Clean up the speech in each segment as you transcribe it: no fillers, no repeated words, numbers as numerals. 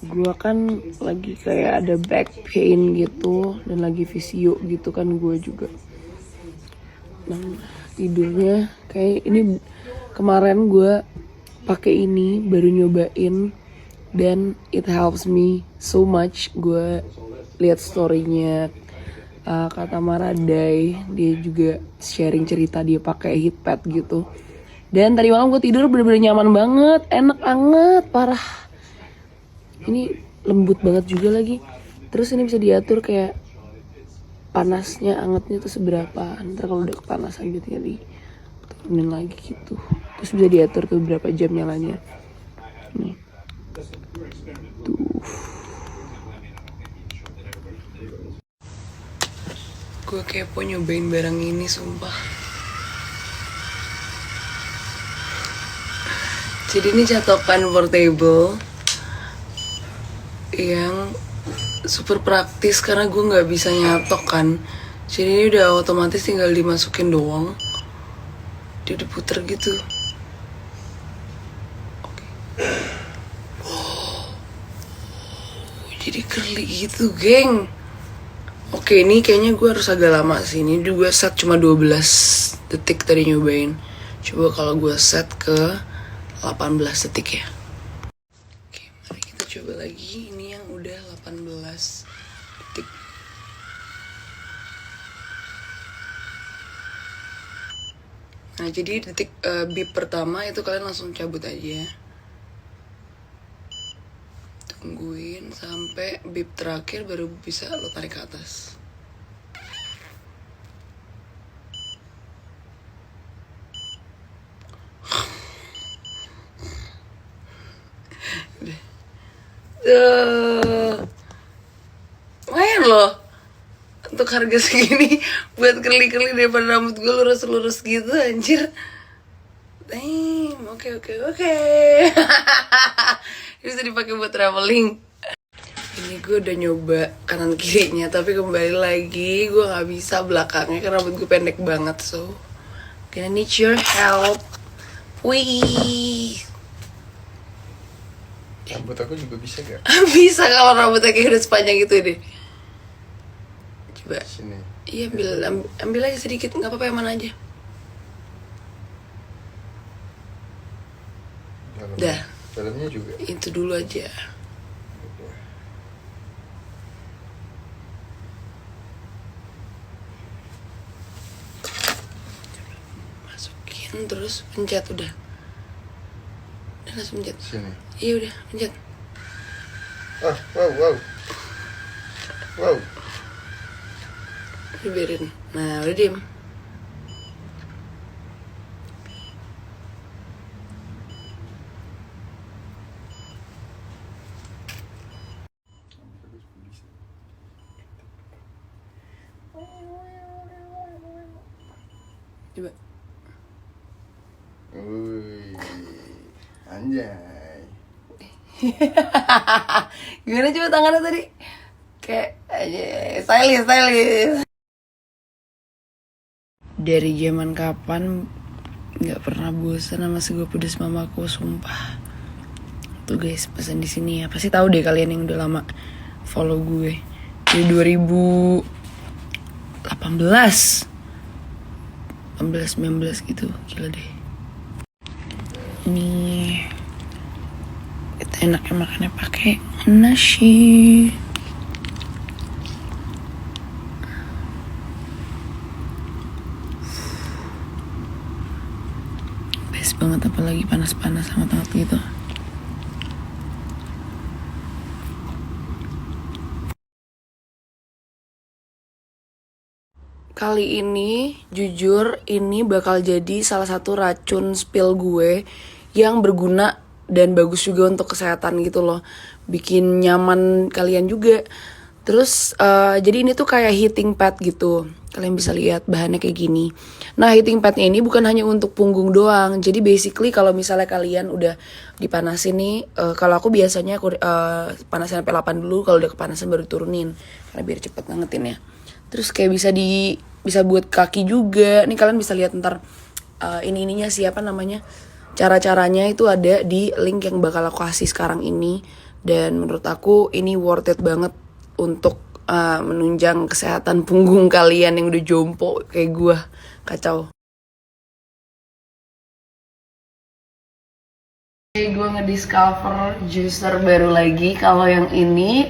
Gue kan lagi kayak ada back pain gitu dan lagi visio gitu kan gue juga. Nah, tidurnya kayak ini kemarin gue pakai ini baru nyobain dan it helps me so much. Gue lihat storynya kata Maradai, dia juga sharing cerita dia pakai heatpad gitu. Dan tadi malam gue tidur bener-bener nyaman banget, enak banget, parah. Ini lembut banget juga lagi. Terus ini bisa diatur kayak panasnya, angetnya tuh seberapa. Ntar kalau udah kepanasan gitu ya diturunin lagi gitu. Terus bisa diatur tuh berapa jam nyalanya. Nih. Tuh. Gue kepo nyobain barang ini sumpah. Jadi ini catokan portable yang super praktis karena gue nggak bisa nyatok kan. Jadi ini udah otomatis tinggal dimasukin doang. Dia diputer gitu. Wow. Jadi curly gitu, geng. Oke, ini kayaknya gue harus agak lama sih. Ini juga set cuma 12 detik tadi nyobain. Coba kalau gue set ke 18 detik ya. Oke, mari kita coba lagi. Ini yang udah 18 detik. Nah, jadi detik beep pertama itu kalian langsung cabut aja. Tungguin sampai beep terakhir baru bisa lo tarik ke atas. Lumayan loh untuk harga segini buat kerli-kerli daripada rambut gue lurus-lurus gitu anjir. Damn, oke. Ini bisa dipakai buat traveling. Ini gue udah nyoba kanan kirinya tapi kembali lagi gue nggak bisa belakangnya karena rambut gue pendek banget, so gonna need your help. Wih. Rambut aku juga bisa gak? Bisa kalau rambutnya kayak udah sepanjang itu deh. Coba. Sini. Iya, ambil aja sedikit, nggak apa-apa, yang mana aja. Dah. Dalamnya juga. Itu dulu aja. Masukin terus pencet udah. Udah langsung pencet. Sini. Iya udah pencet. Wow. Dibiarin. Nah udah diem. Coba. Wih, anjay. Gimana coba tangannya tadi? Kayak aja stylish. Dari zaman kapan nggak pernah bosan sama sego pedas mamaku, sumpah. Tuh guys, pesan di sini ya. Pasti tahu deh kalian yang udah lama follow gue. Dari 2018 19 gitu, gila deh. Nih kita enaknya makannya pakai nasi. Best banget, apalagi panas-panas hangat-hangat gitu. Kali ini, jujur, ini bakal jadi salah satu racun spill gue yang berguna dan bagus juga untuk kesehatan gitu loh. Bikin nyaman kalian juga. Terus, jadi ini tuh kayak heating pad gitu. Kalian bisa lihat bahannya kayak gini. Nah, heating padnya ini bukan hanya untuk punggung doang. Jadi basically kalau misalnya kalian udah dipanasin nih, kalau aku biasanya panasin sampai 8 dulu, kalau udah kepanasan baru turunin. Karena biar cepet ngangetin ya. Terus kayak bisa buat kaki juga. Nih kalian bisa lihat ntar ininya siapa namanya. Cara-caranya itu ada di link yang bakal aku kasih sekarang ini. Dan menurut aku ini worth it banget untuk menunjang kesehatan punggung kalian yang udah jompo kayak gue. Kacau. Gue ngediscover juicer baru lagi. Kalau yang ini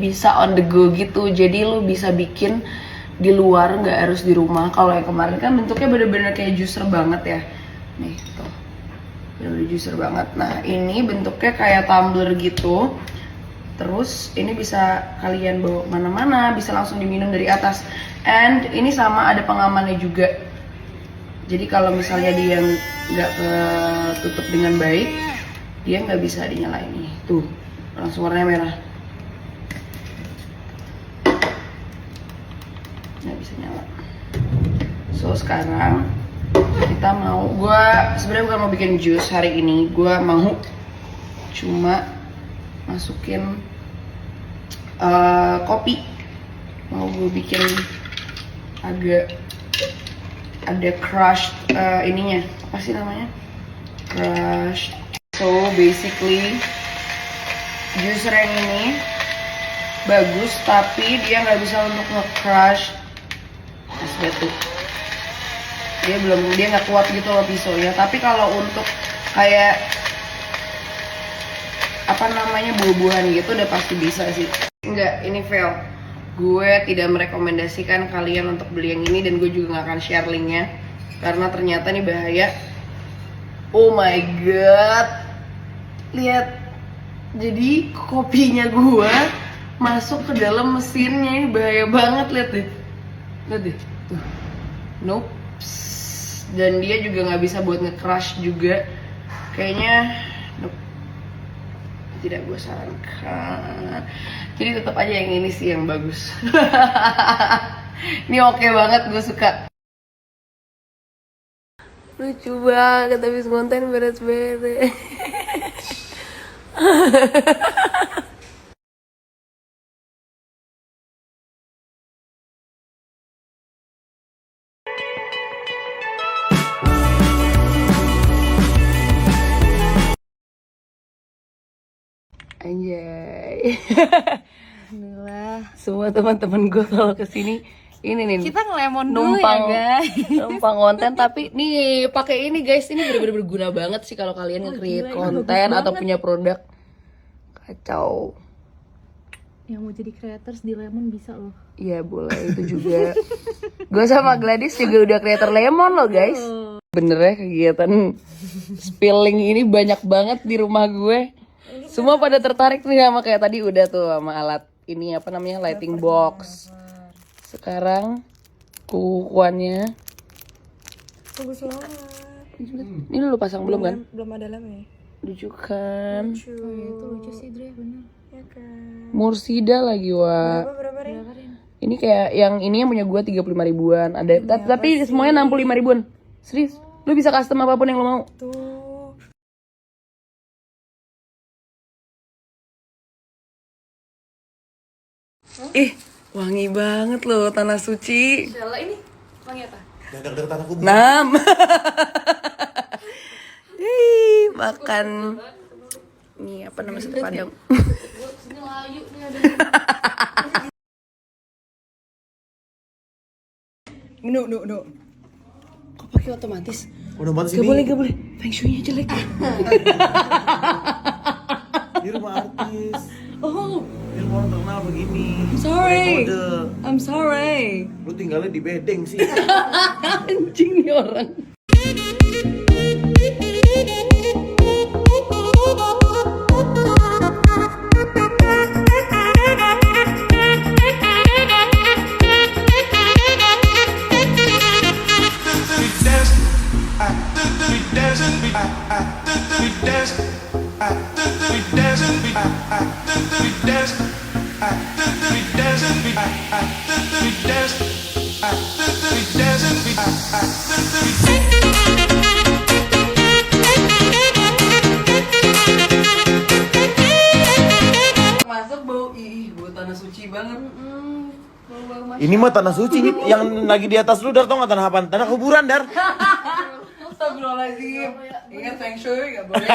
bisa on the go gitu. Jadi lu bisa bikin di luar, nggak harus di rumah. Kalau yang kemarin kan bentuknya bener-bener kayak juicer banget ya. Nih tuh, bener-bener juicer banget. Nah ini bentuknya kayak tumbler gitu. Terus ini bisa kalian bawa kemana-mana, bisa langsung diminum dari atas. And ini sama ada pengamannya juga. Jadi kalau misalnya dia nggak ketutup dengan baik, dia nggak bisa dinyalain nih. Tuh, langsung warnanya merah. Nggak bisa nyala. So sekarang kita mau, gue sebenarnya bukan mau bikin jus hari ini. Gue mau cuma masukin kopi. Mau gue bikin agak ada crushed ininya, apa sih namanya, crushed. So basically juicer yang ini bagus tapi dia nggak bisa untuk nge-crush es batu. Dia nggak kuat gitu loh pisaunya. Tapi kalau untuk kayak apa namanya buah-buahan gitu udah pasti bisa sih. Enggak, ini fail. Gue tidak merekomendasikan kalian untuk beli yang ini dan gue juga gak akan share linknya karena ternyata nih bahaya. Oh my god, lihat, jadi kopinya gue masuk ke dalam mesinnya, ini bahaya banget. Lihat deh tuh. Nope. Dan dia juga nggak bisa buat nge-crush juga kayaknya. Nope, tidak gue sarankan. Jadi tetap aja yang ini sih yang bagus. Ini oke banget, gue suka. Lucu banget habis konten beres-beres. Anjay. Alhamdulillah. Semua teman-teman gue kalau kesini ini nih Kita ngelemon dulu numpang, ya guys. numpang konten. Tapi nih pakai ini guys, ini bener-bener berguna banget sih kalau kalian nge-create konten atau punya produk. Kacau. Yang mau jadi creators di lemon bisa loh. Iya boleh itu juga. Gue sama Gladys juga udah creator lemon loh guys. Bener ya, kegiatan spilling ini banyak banget di rumah gue. Semua pada tertarik nih sama kayak tadi udah tuh sama alat ini apa namanya, lighting box. Sekarang kukuannya. Bagus banget. Ini lu pasang belum kan? Belum ada lem ya. Lucu kan? Oh iya itu lucu sih Dre, bener. Ya kan. Mursida lagi wa. Berapa Rin? Ini kayak yang ini yang punya gue 35 ribuan. Ada tapi semuanya 65 ribuan. Serius. Lu bisa custom apapun yang lu mau. Tuh. Ih, wangi banget loh tanah suci. Jala ini wangi apa? Jangan deket-deketan aku. Nam. Hei, makan ini apa namanya soto Padang. No. Kok pakai otomatis? Udah banget Gak sini. boleh. Feng shui-nya jelek. Di rumah artis. Oh, Di rumah orang terkenal begini. sorry. Kode. I'm sorry. Lu tinggalnya di bedeng sih. Anjing nih orang. Masuk bau bau tanah suci banget. Ini mah tanah suci nih. Yang lagi di atas lu Dar, tau gak tanah apaan? Tanah kuburan Dar. Astagfirullahaladzim. Ingat feng shui gak boleh.